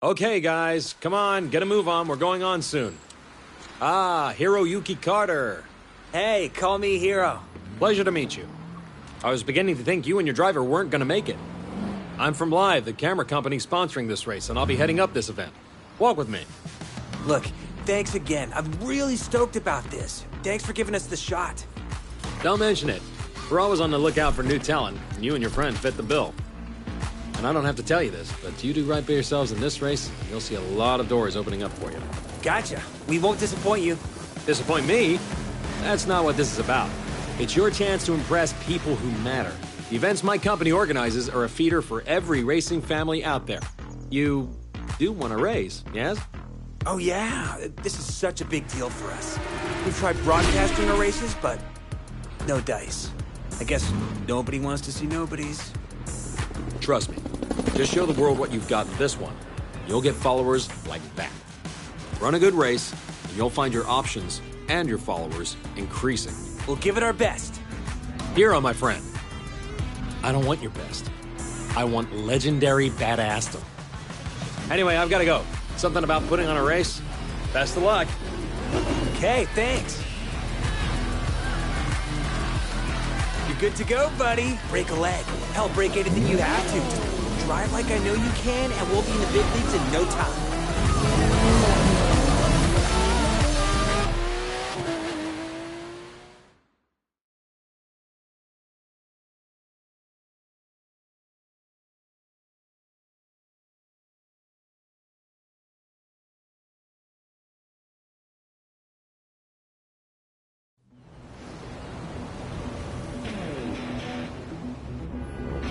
Okay, guys, come on, get a move on. We're going on soon. Ah, Hiroyuki Carter. Hey, call me Hiro. Pleasure to meet you. I was beginning to think you and your driver weren't going to make it. I'm from Live, the camera company sponsoring this race, and I'll be heading up this event. Walk with me. Look, thanks again. I'm really stoked about this. Thanks for giving us the shot. Don't mention it. We're always on the lookout for new talent, and you and your friend fit the bill. And I don't have to tell you this, but you do right by yourselves in this race, and you'll see a lot of doors opening up for you. Gotcha. We won't disappoint you. Disappoint me? That's not what this is about. It's your chance to impress people who matter. The events my company organizes are a feeder for every racing family out there. You do want to race, yes? Oh yeah, this is such a big deal for us. We've tried broadcasting our races, but no dice. I guess nobody wants to see nobodies. Trust me. Just show the world what you've got in this one. You'll get followers like that. Run a good race, and you'll find your options and your followers increasing. We'll give it our best. Hiro, my friend. I don't want your best. I want legendary badassdom. Anyway, I've got to go. Something about putting on a race? Best of luck. Okay, thanks. You're good to go, buddy. Break a leg. Hell, break anything you have to. Just drive like I know you can, and we'll be in the big leagues in no time.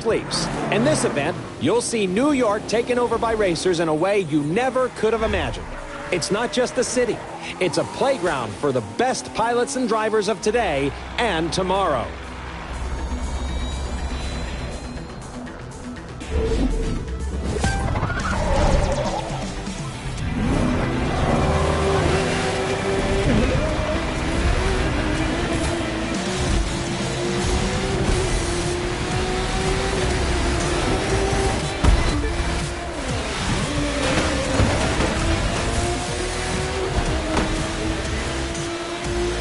Sleeps. In this event, you'll see New York taken over by racers in a way you never could have imagined. It's not just a city, it's a playground for the best pilots and drivers of today and tomorrow.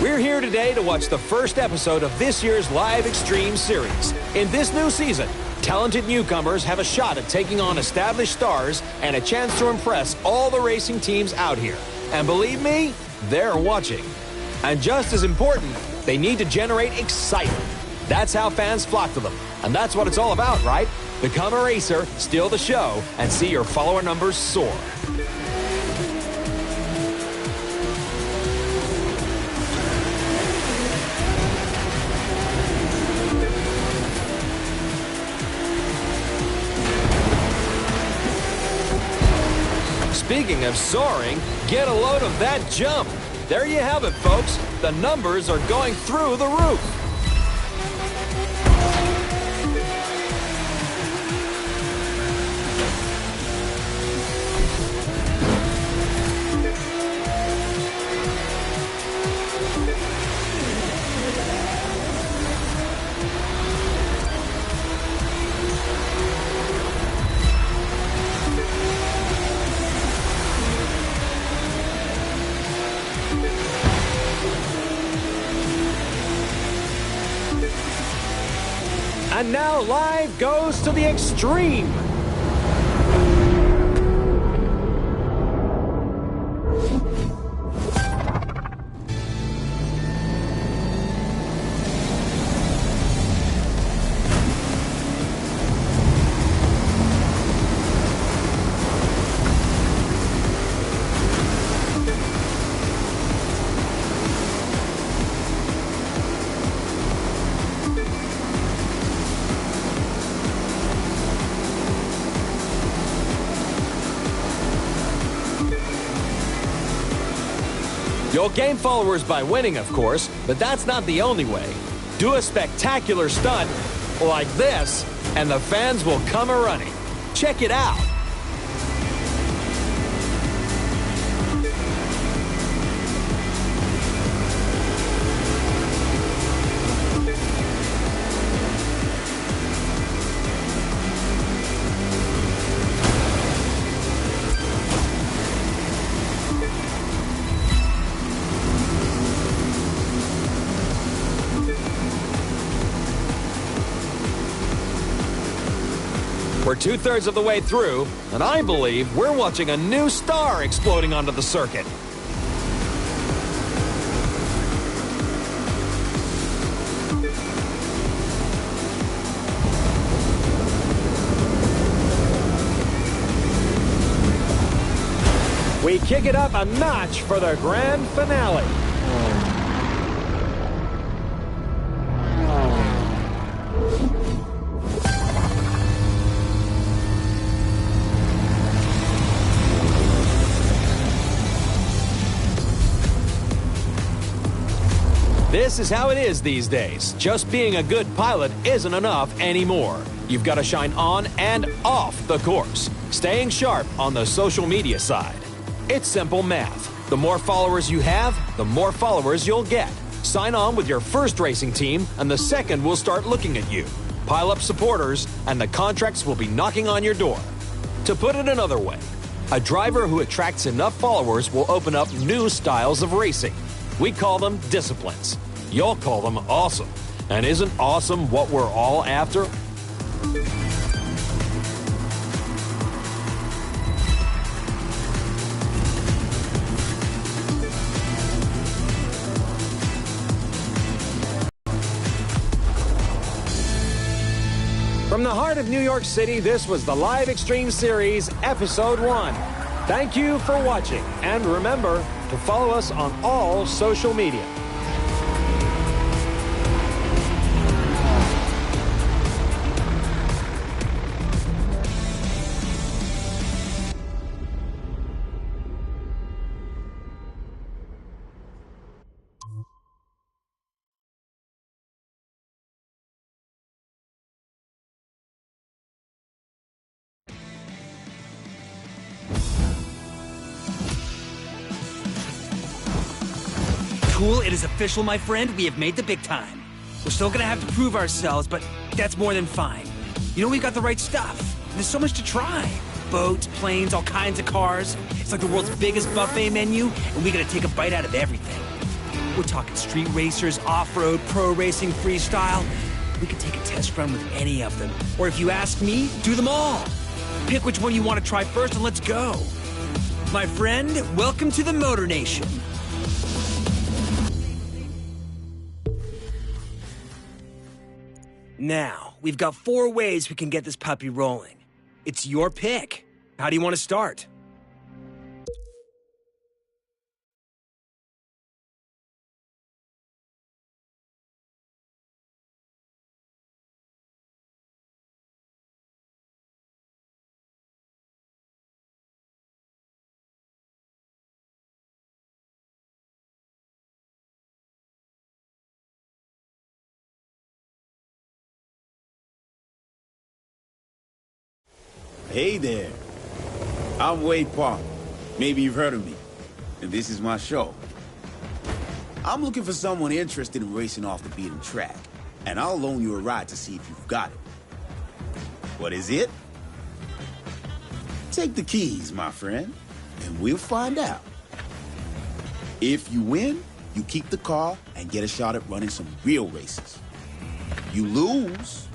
We're here today to watch the first episode of this year's Live Extreme series. In this new season, talented newcomers have a shot at taking on established stars and a chance to impress all the racing teams out here. And believe me, they're watching. And just as important, they need to generate excitement. That's how fans flock to them. And that's what it's all about, right? Become a racer, steal the show, and see your follower numbers soar. Speaking of soaring, get a load of that jump. There you have it, folks. The numbers are going through the roof. And now Live goes to the extreme. You'll gain followers by winning, of course, but that's not the only way. Do a spectacular stunt like this, and the fans will come a-running. Check it out. We're 2/3 of the way through, and I believe we're watching a new star exploding onto the circuit. We kick it up a notch for the grand finale. This is how it is these days. Just being a good pilot isn't enough anymore. You've got to shine on and off the course, staying sharp on the social media side. It's simple math. The more followers you have, the more followers you'll get. Sign on with your first racing team, and the second will start looking at you. Pile up supporters, and the contracts will be knocking on your door. To put it another way, a driver who attracts enough followers will open up new styles of racing. We call them disciplines. You'll call them awesome. And isn't awesome what we're all after? From the heart of New York City, this was the Live Extreme Series, Episode 1. Thank you for watching, and remember to follow us on all social media. Cool, it is official, my friend. We have made the big time. We're still gonna have to prove ourselves, but that's more than fine. You know, we've got the right stuff. There's so much to try. Boats, planes, all kinds of cars. It's like the world's biggest buffet menu, and we gotta take a bite out of everything. We're talking street racers, off-road, pro racing, freestyle. We could take a test run with any of them. Or if you ask me, do them all. Pick which one you want to try first, and let's go. My friend, welcome to the Motor Nation. Now, we've got 4 ways we can get this puppy rolling. It's your pick. How do you want to start? Hey there, I'm Wade Park. Maybe you've heard of me, and this is my show. I'm looking for someone interested in racing off the beaten track, and I'll loan you a ride to see if you've got it. What is it? Take the keys, my friend, and we'll find out. If you win, you keep the car and get a shot at running some real races. You lose,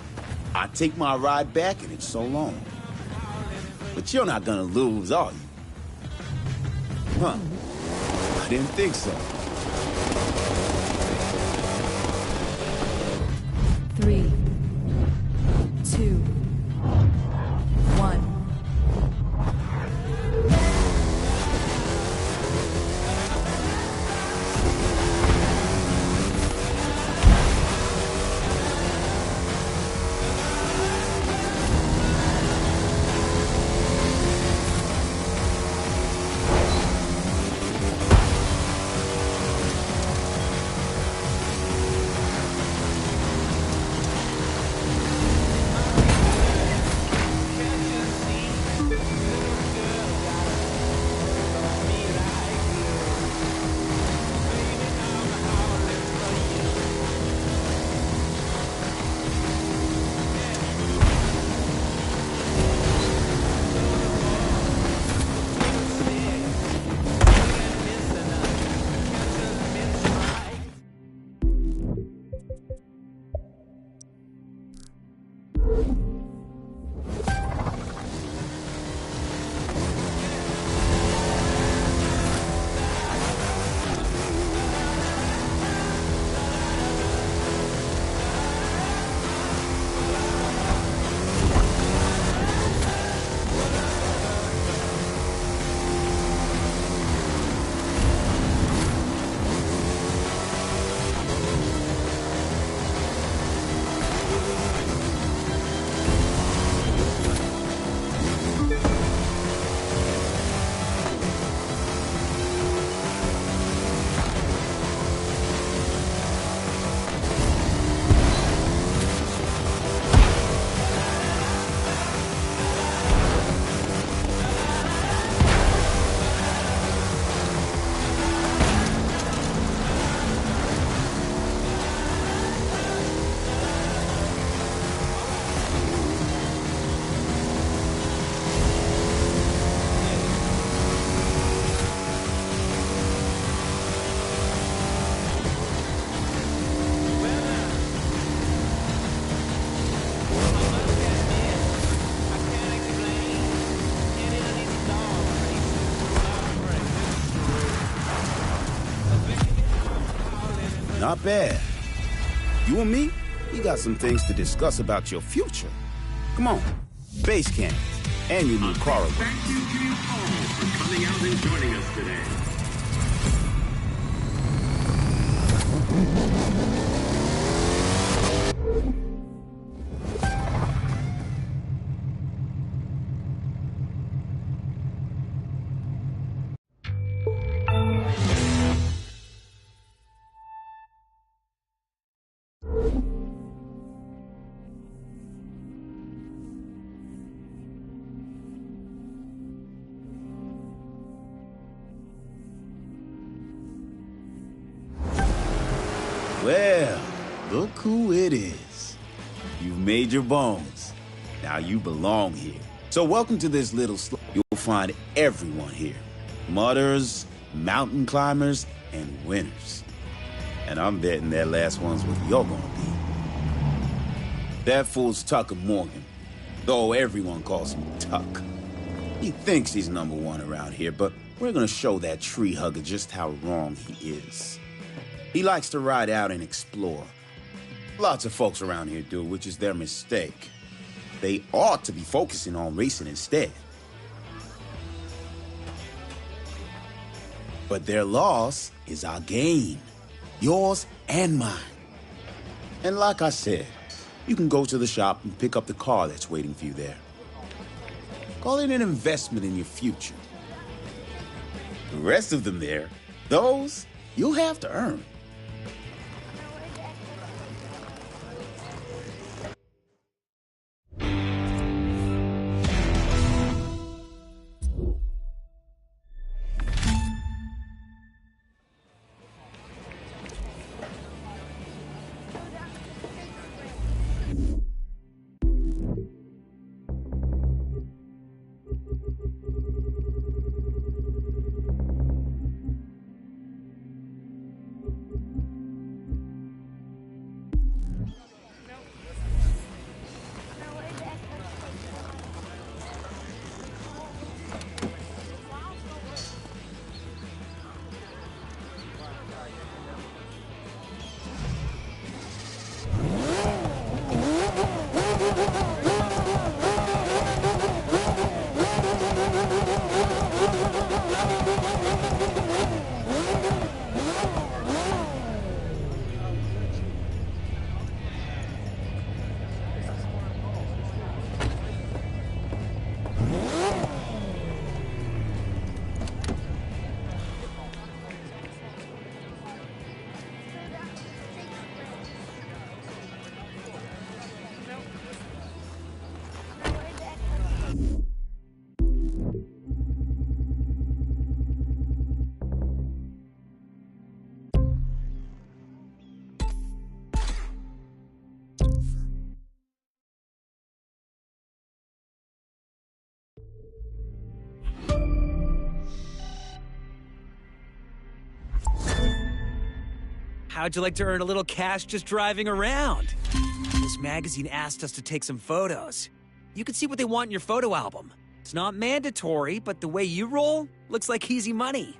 I take my ride back and it's so long. But you're not gonna lose, are you? Huh. I didn't think so. 3, 2, 1. Not bad. You and me, we got some things to discuss about your future. Come on, base camp, and your new car. Thank you to you all for coming out and joining us today. Well, look who it is. You've made your bones. Now you belong here. So welcome to this little You'll find everyone here. Mudders, mountain climbers, and winners. And I'm betting that last one's what you're gonna be. That fool's Tucker Morgan, though everyone calls him Tuck. He thinks he's #1 around here, but we're gonna show that tree hugger just how wrong he is. He likes to ride out and explore. Lots of folks around here do, which is their mistake. They ought to be focusing on racing instead. But their loss is our gain. Yours and mine. And like I said, you can go to the shop and pick up the car that's waiting for you there. Call it an investment in your future. The rest of them there, those you'll have to earn. How'd you like to earn a little cash just driving around? This magazine asked us to take some photos. You can see what they want in your photo album. It's not mandatory, but the way you roll looks like easy money.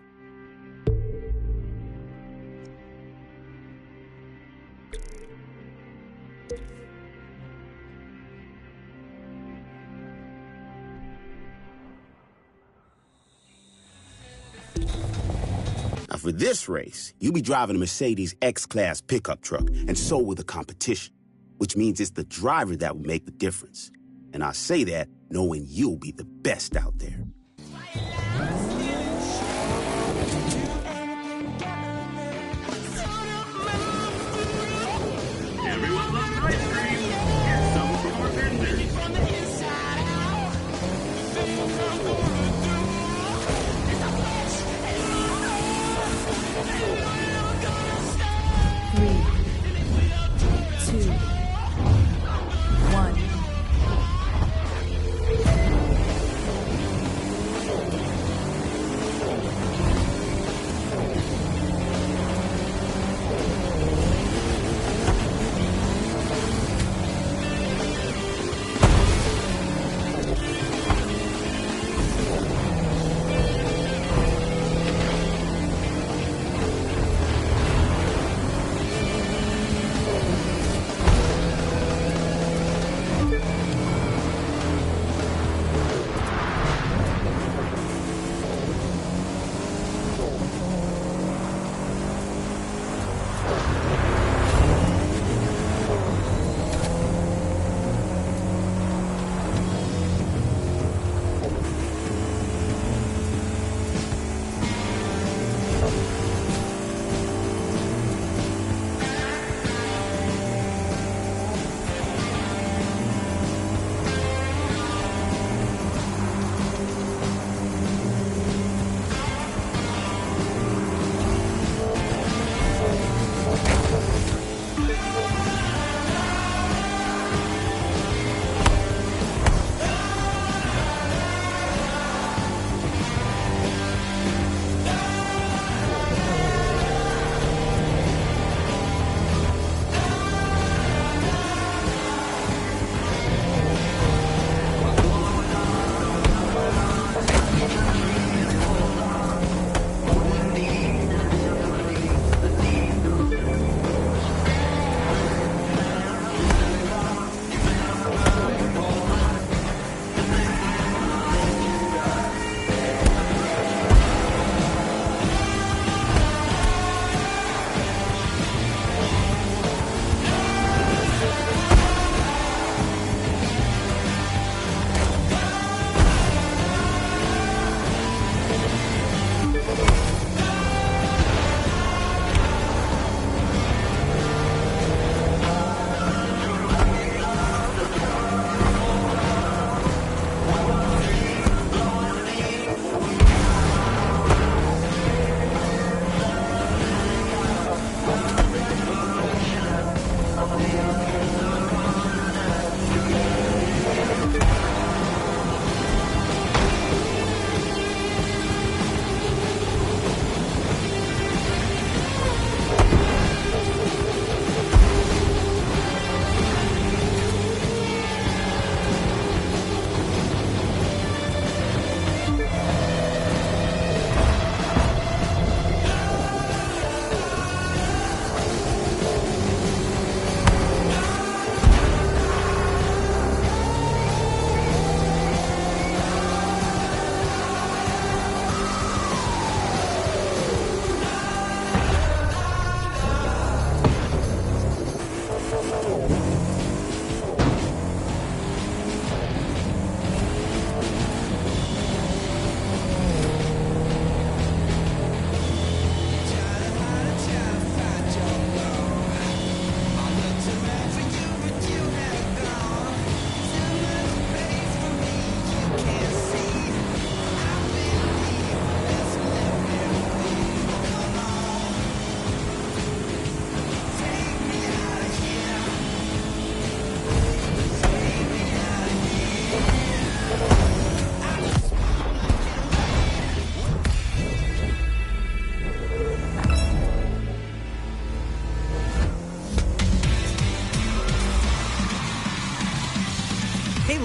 Now for this race, you'll be driving a Mercedes X-Class pickup truck, and so will the competition, which means it's the driver that will make the difference. And I say that knowing you'll be the best out there. Everyone loves ice cream. Get some from our vendors. Three, two, one.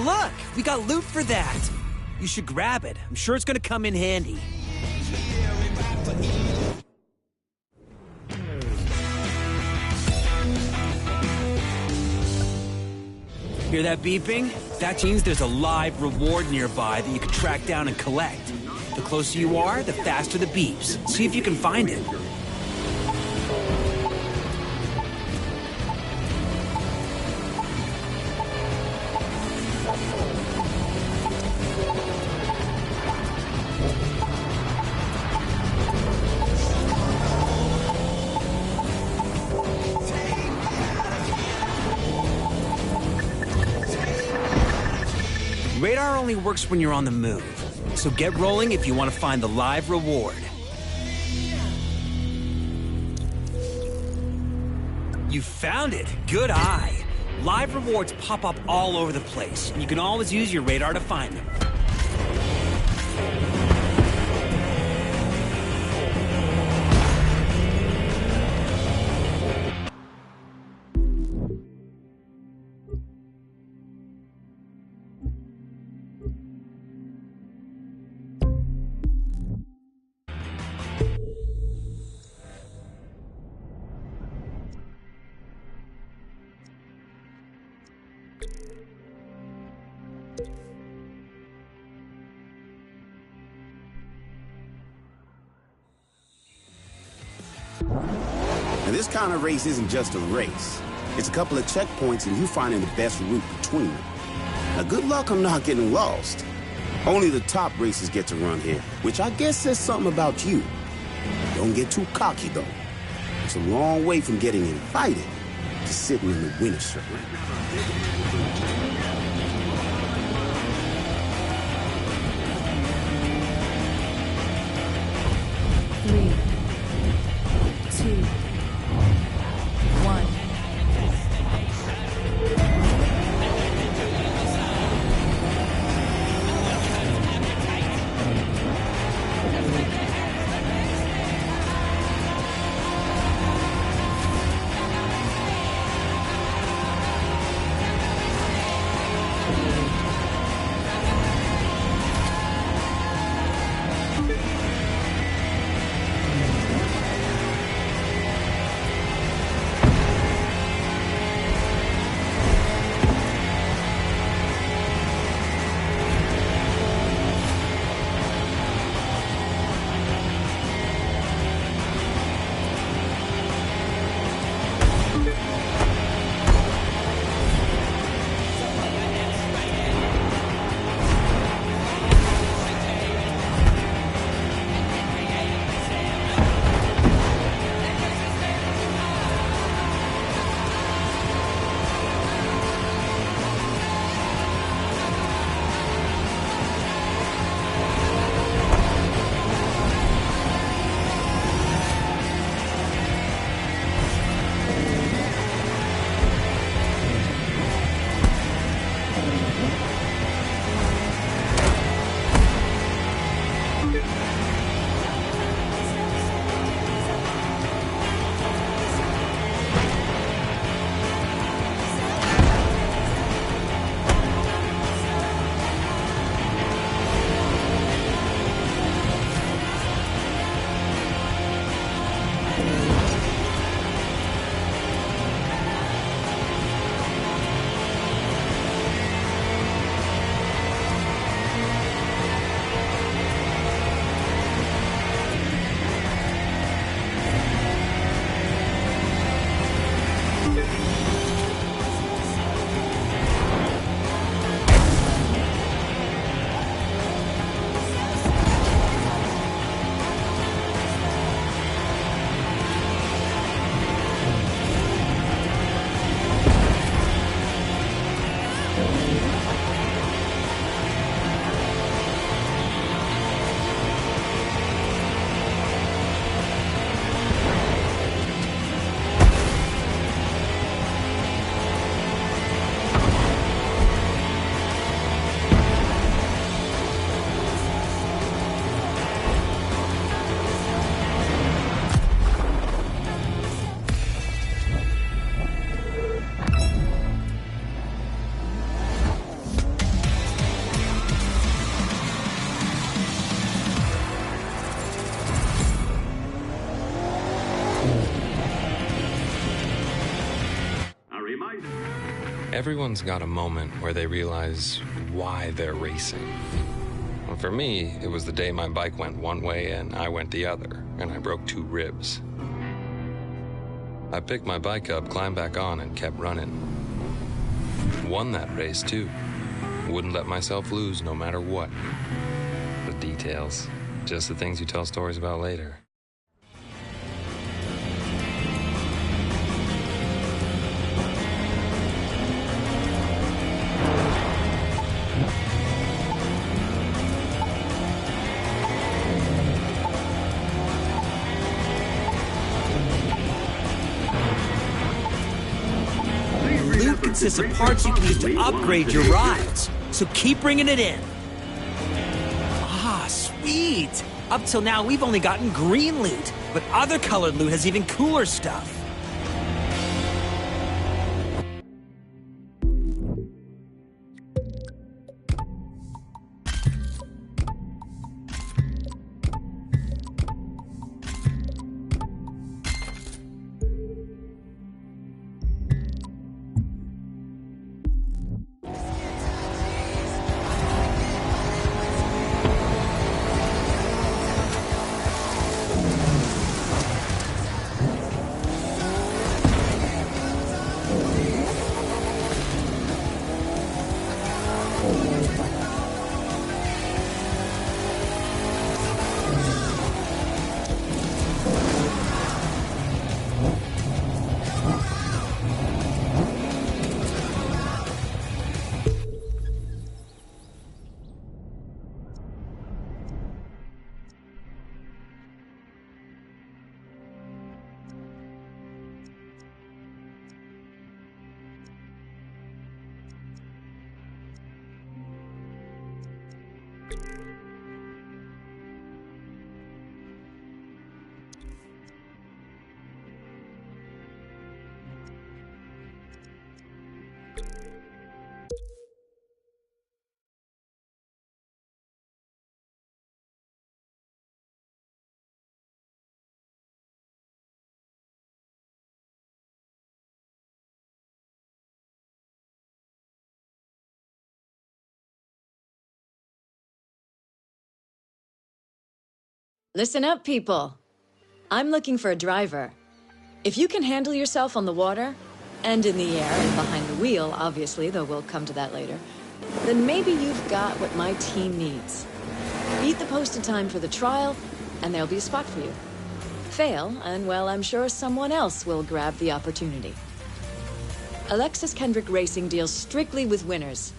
look! We got loot for that! You should grab it. I'm sure it's gonna come in handy. Hear that beeping? That means there's a live reward nearby that you can track down and collect. The closer you are, the faster the beeps. See if you can find it. Radar only works when you're on the move, so get rolling if you want to find the live reward. You found it! Good eye! Live rewards pop up all over the place, and you can always use your radar to find them. Now, this kind of race isn't just a race. It's a couple of checkpoints and you finding the best route between them. Now, good luck on not getting lost. Only the top racers get to run here, which I guess says something about you. Don't get too cocky, though. It's a long way from getting invited to sitting in the winner's circle. 3, 2, 1. Everyone's got a moment where they realize why they're racing. Well, for me, it was the day my bike went one way and I went the other, and I broke 2 ribs. I picked my bike up, climbed back on, and kept running. Won that race, too. Wouldn't let myself lose no matter what. The details, just the things you tell stories about later. Loot consists of parts you can use to upgrade your rides, so keep bringing it in. Ah, sweet! Up till now, we've only gotten green loot, but other colored loot has even cooler stuff. Listen up, people. I'm looking for a driver. If you can handle yourself on the water, and in the air and behind the wheel, obviously, though we'll come to that later, then maybe you've got what my team needs. Beat the posted time for the trial, and there'll be a spot for you. Fail, and well, I'm sure someone else will grab the opportunity. Alexis Kendrick Racing deals strictly with winners.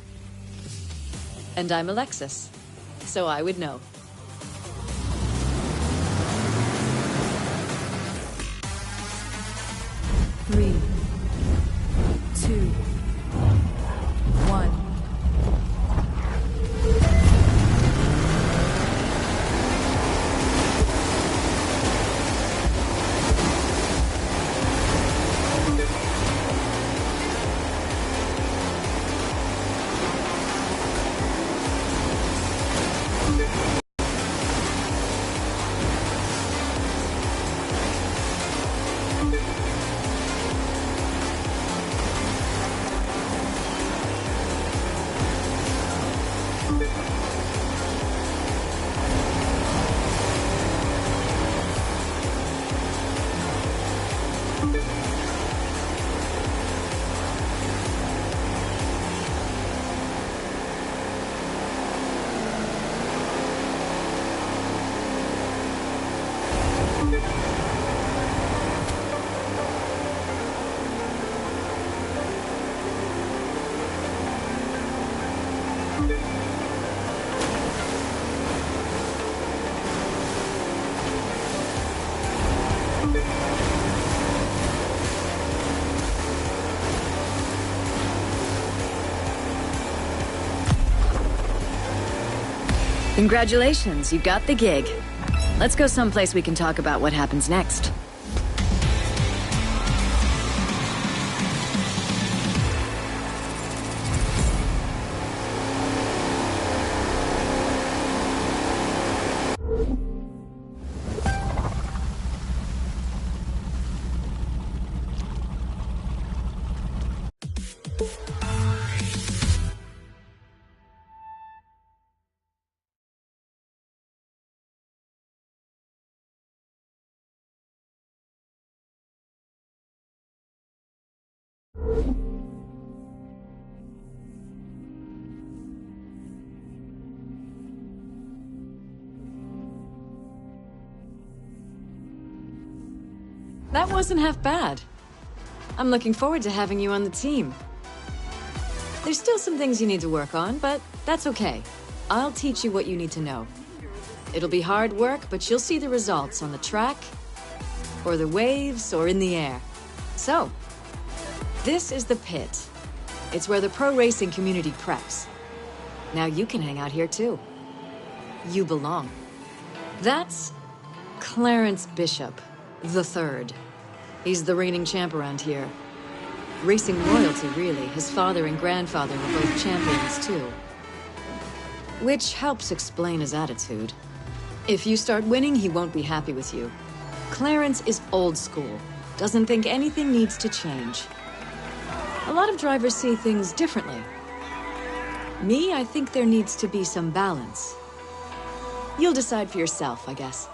And I'm Alexis, so I would know. Three, two, one. Congratulations, you got the gig. Let's go someplace we can talk about what happens next. That wasn't half bad. I'm looking forward to having you on the team. There's still some things you need to work on, but that's okay. I'll teach you what you need to know. It'll be hard work, but you'll see the results on the track, or the waves, or in the air. So, this is the pit. It's where the pro racing community preps. Now you can hang out here too. You belong. That's Clarence Bishop, the third. He's the reigning champ around here. Racing royalty, really. His father and grandfather were both champions, too. Which helps explain his attitude. If you start winning, he won't be happy with you. Clarence is old school. Doesn't think anything needs to change. A lot of drivers see things differently. Me, I think there needs to be some balance. You'll decide for yourself, I guess.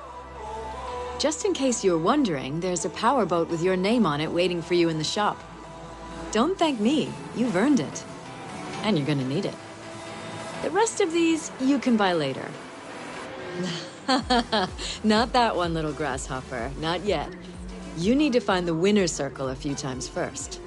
Just in case you're wondering, there's a powerboat with your name on it waiting for you in the shop. Don't thank me, you've earned it. And you're gonna need it. The rest of these, you can buy later. Not that one, little grasshopper, not yet. You need to find the winner's circle a few times first.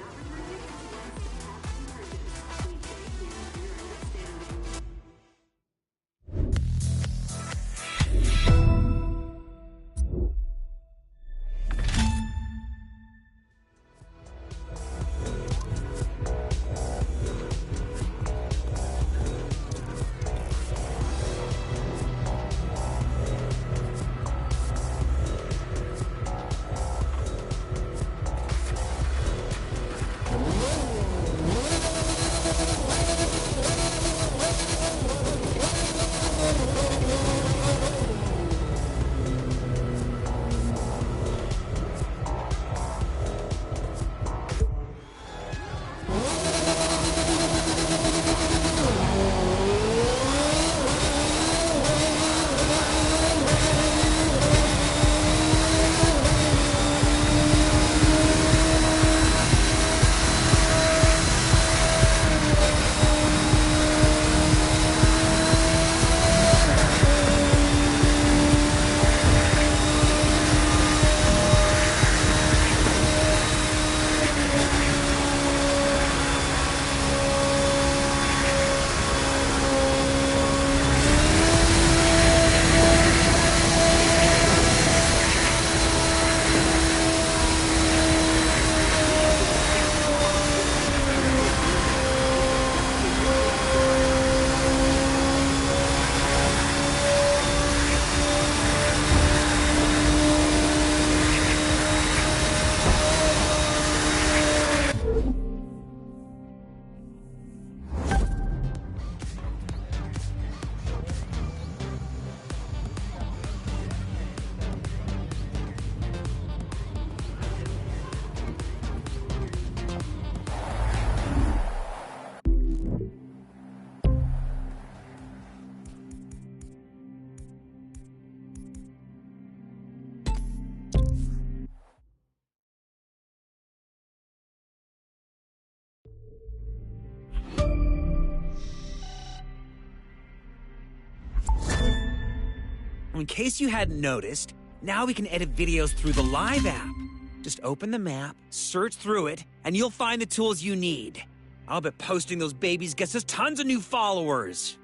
In case you hadn't noticed, now we can edit videos through the Live app. Just open the map, search through it, and you'll find the tools you need. I'll bet posting those babies gets us tons of new followers.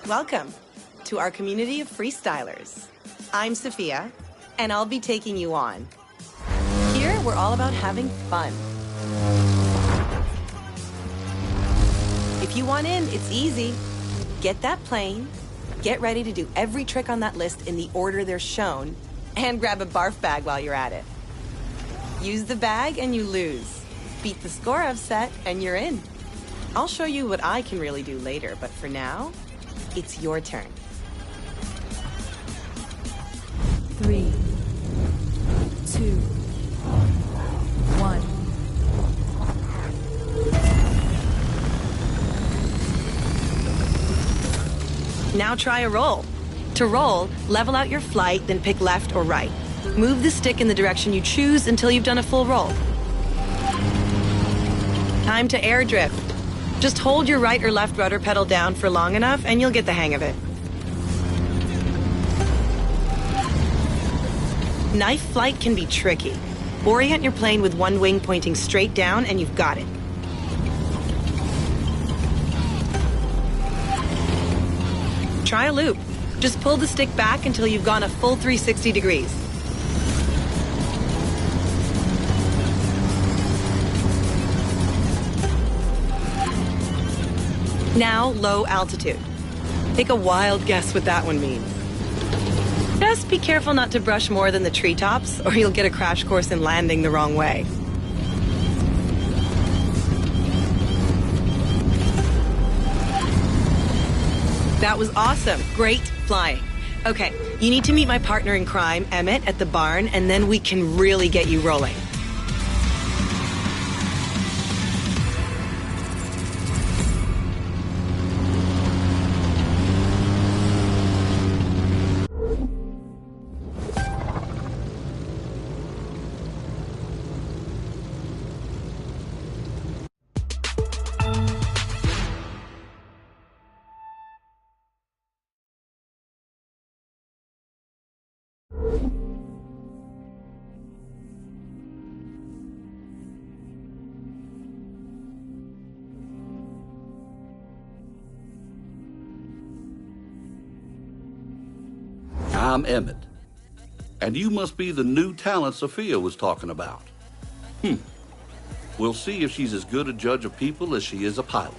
Welcome to our community of freestylers. I'm Sophia, and I'll be taking you on. Here, we're all about having fun. If you want in, it's easy. Get that plane, get ready to do every trick on that list in the order they're shown, and grab a barf bag while you're at it. Use the bag and you lose. Beat the score I've set and you're in. I'll show you what I can really do later, but for now, it's your turn. 3, 2, 1. Now try a roll. To roll, level out your flight, then pick left or right. Move the stick in the direction you choose until you've done a full roll. Time to air drift. Just hold your right or left rudder pedal down for long enough and you'll get the hang of it. Knife flight can be tricky. Orient your plane with one wing pointing straight down and you've got it. Try a loop. Just pull the stick back until you've gone a full 360 degrees. Now, low altitude. Take a wild guess what that one means. Just be careful not to brush more than the treetops, or you'll get a crash course in landing the wrong way. That was awesome. Great flying. Okay, you need to meet my partner in crime, Emmett, at the barn, and then we can really get you rolling. I'm Emmett. And you must be the new talent Sophia was talking about. We'll see if she's as good a judge of people as she is a pilot.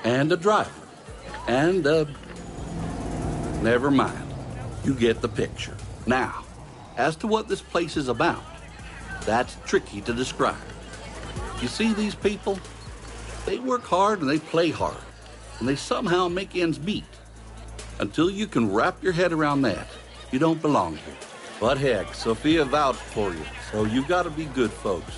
And a driver. And never mind. You get the picture. Now, as to what this place is about, that's tricky to describe. You see these people? They work hard and they play hard. And they somehow make ends meet. Until you can wrap your head around that, you don't belong here. But heck, Sophia vouched for you, so you've got to be good folks.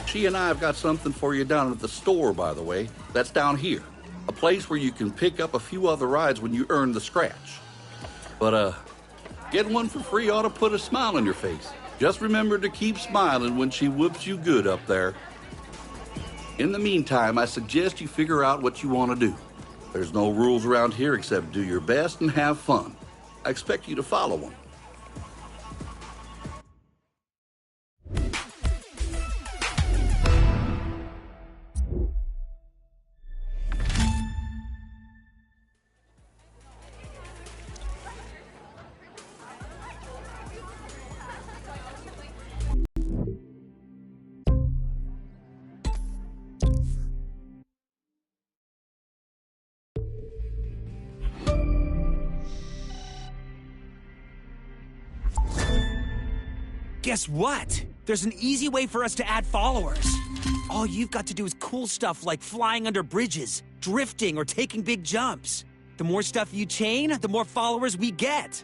She and I have got something for you down at the store, by the way. That's down here. A place where you can pick up a few other rides when you earn the scratch. But, getting one for free ought to put a smile on your face. Just remember to keep smiling when she whoops you good up there. In the meantime, I suggest you figure out what you want to do. There's no rules around here except do your best and have fun. I expect you to follow them. Guess what? There's an easy way for us to add followers. All you've got to do is cool stuff like flying under bridges, drifting, or taking big jumps. The more stuff you chain, the more followers we get.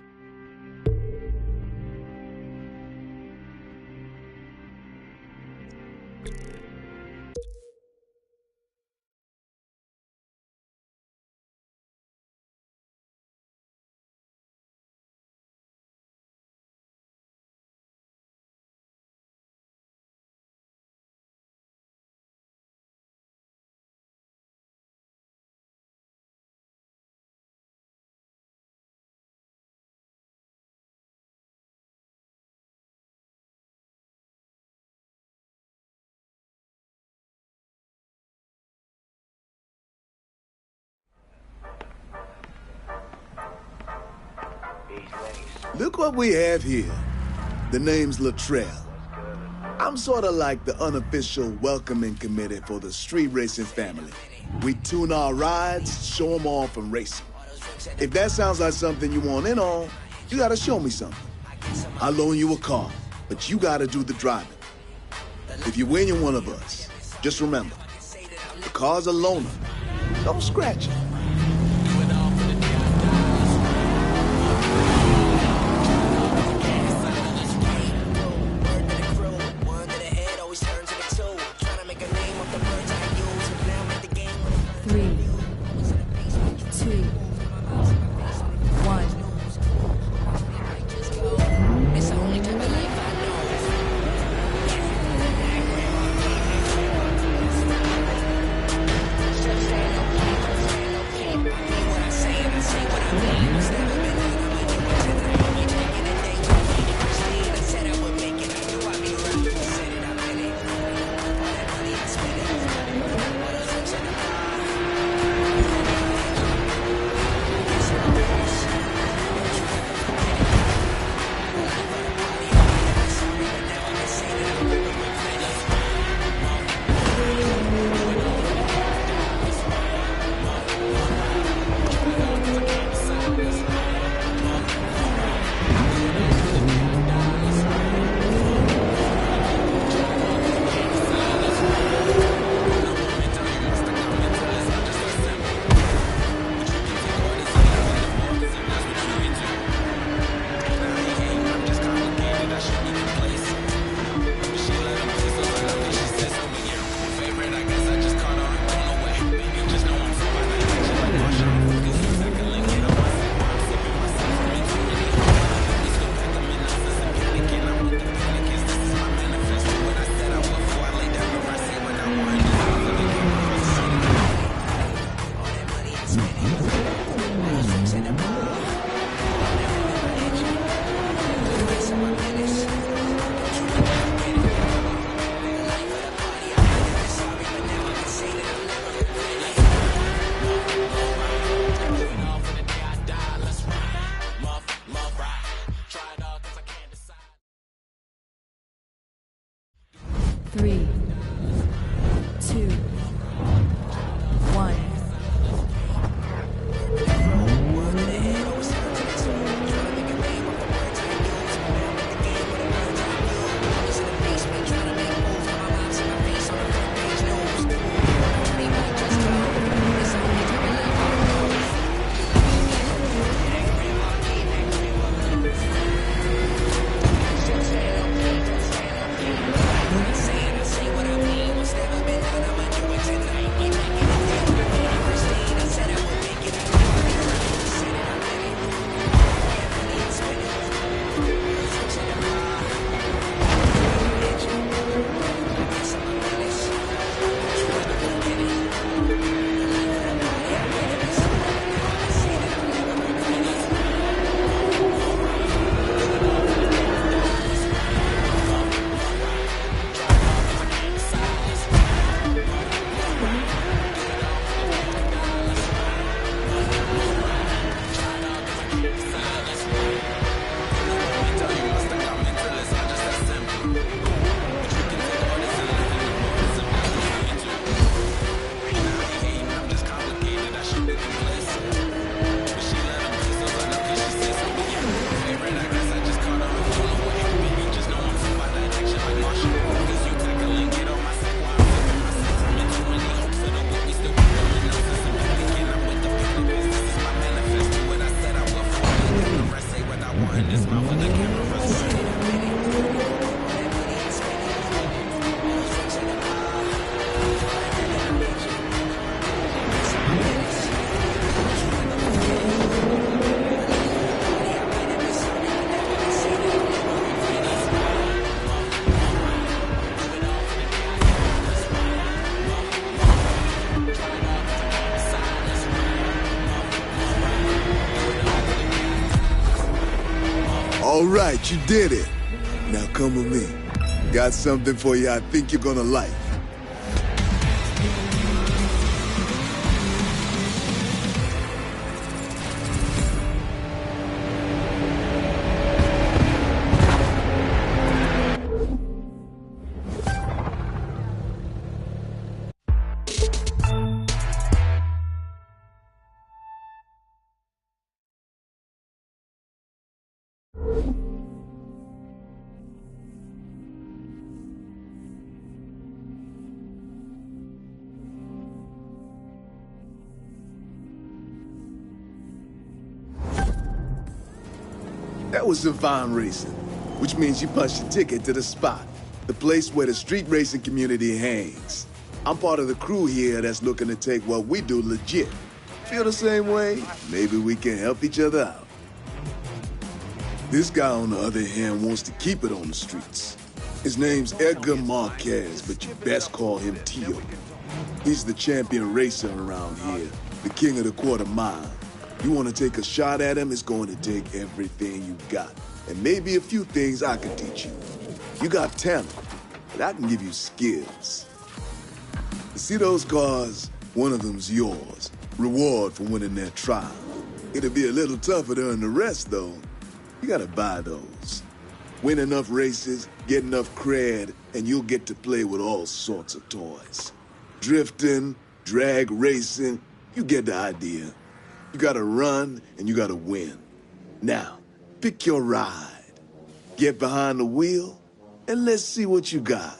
Look what we have here. The name's Luttrell. I'm sort of like the unofficial welcoming committee for the street racing family. We tune our rides, show them off, and racing. If that sounds like something you want in on, you gotta show me something. I'll loan you a car, but you gotta do the driving. If you win, you're one of us. Just remember, the car's a loaner. Don't scratch it. All right, you did it. Now come with me. Got something for you I think you're gonna like. That was some fine racing, which means you punched your ticket to the spot, the place where the street racing community hangs. I'm part of the crew here that's looking to take what we do legit. Feel the same way? Maybe we can help each other out. This guy, on the other hand, wants to keep it on the streets. His name's Edgar Marquez, but you best call him Tio. He's the champion racer around here, the king of the quarter mile. You want to take a shot at him, it's going to take everything you got. And maybe a few things I can teach you. You got talent, but I can give you skills. You see those cars? One of them's yours. Reward for winning that trial. It'll be a little tougher to earn the rest, though. You gotta buy those. Win enough races, get enough cred, and you'll get to play with all sorts of toys. Drifting, drag racing, you get the idea. You gotta run, and you gotta win. Now, pick your ride. Get behind the wheel, and let's see what you got.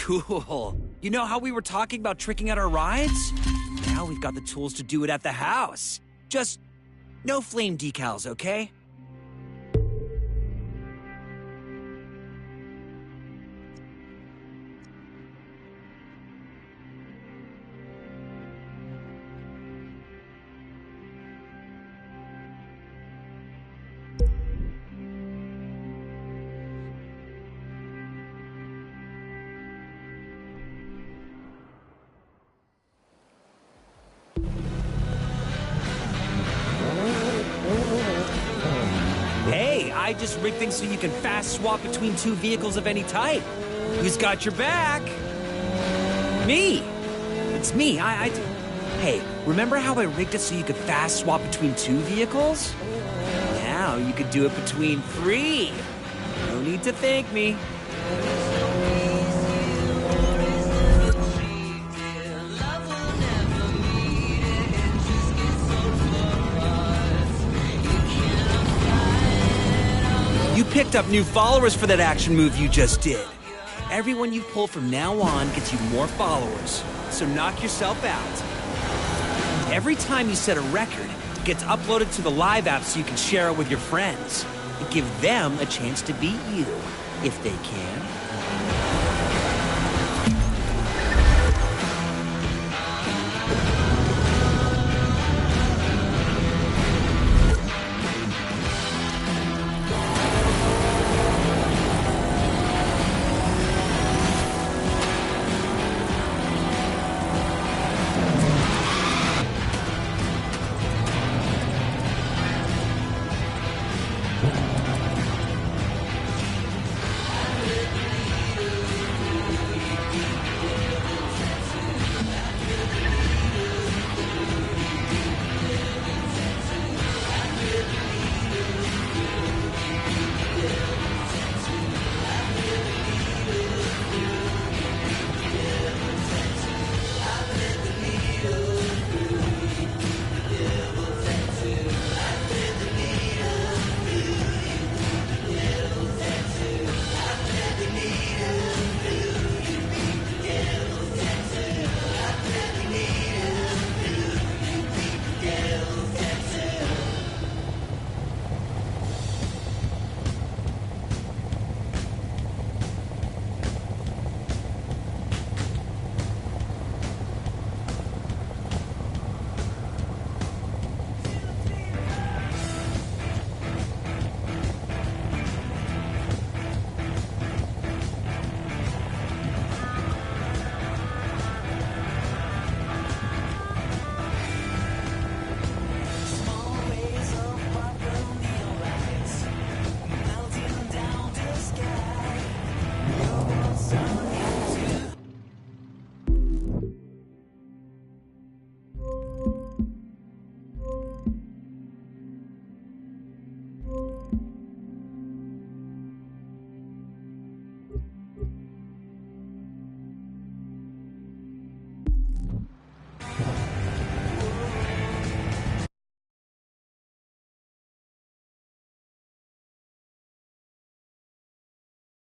Cool. You know how we were talking about tricking out our rides? Now we've got the tools to do it at the house. Just no flame decals, okay? I just rigged things so you can fast swap between two vehicles of any type. Who's got your back? Me. It's me. I do. Hey, remember how I rigged it so you could fast swap between two vehicles? Now you could do it between three. No need to thank me. You picked up new followers for that action move you just did. Everyone you pull from now on gets you more followers, so knock yourself out. Every time you set a record, it gets uploaded to the Live app so you can share it with your friends. And give them a chance to beat you, if they can.